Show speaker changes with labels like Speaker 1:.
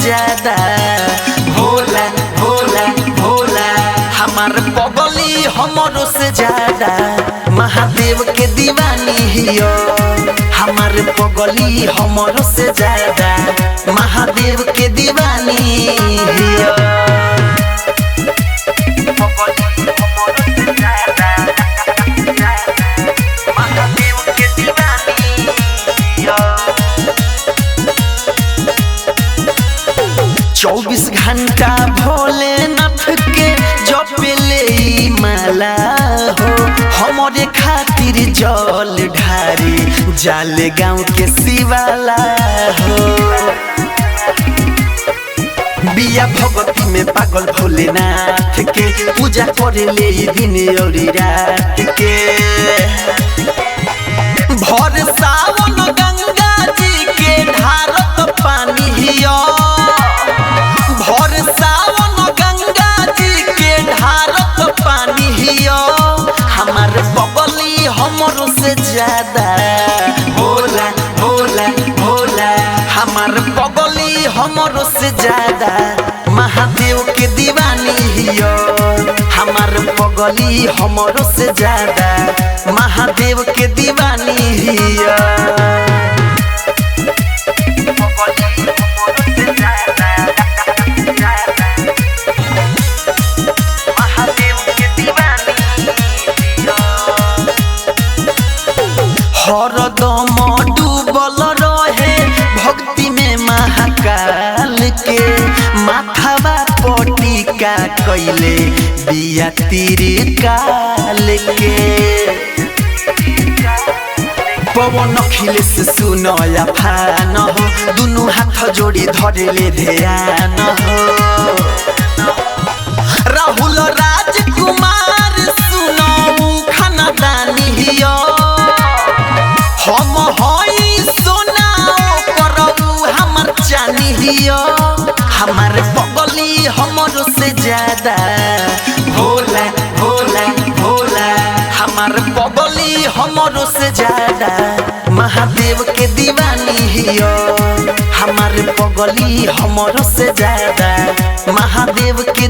Speaker 1: ज्यादा भोला भोला भोला हमार पगली हमरो से ज्यादा महादेव के दीवानी हियो हमार पगली हमरो से ज्यादा महादेव के दीवानी हियो महादेव के दीवानी हियो 24 घंटा भोलेनाथ के जपले माला हो हमारे खातिर जल ढारी जाले गाँव के शिवाला हो बिया भगवती में पागल भोलेनाथ के पूजा करे ले दिन और रात के भर सावन गंगा जी के ढारत पानी हियो भर सावन गंगा जी के ढारत पानी हियो हमार बगली हमरो से ज्यादा भोला भोला भोला हमार बगली हमरो से ज्यादा महादेव के दीवानी हियो हमार बगली हमरो से ज्यादा महादेव के दीवानी हियो हरदम डूबल रहे भक्ति में महाकाल के माथावा पटिका कैले बिया तिरकाल के पवन अखिलेश सुनया फान हो दुनु हाथ जोड़ी धरले ध्यान हो राहुल राजकुमार सुनऊ खानदानी हियो हम हई सोना करऊ हमर चानी हियो हमार बगली हमरो से ज्यादा भोला भोला भोला हमार बगली हमरो से ज्यादा महादेव के दीवानी हियो हमार बगली हमरो से ज्यादा महादेव के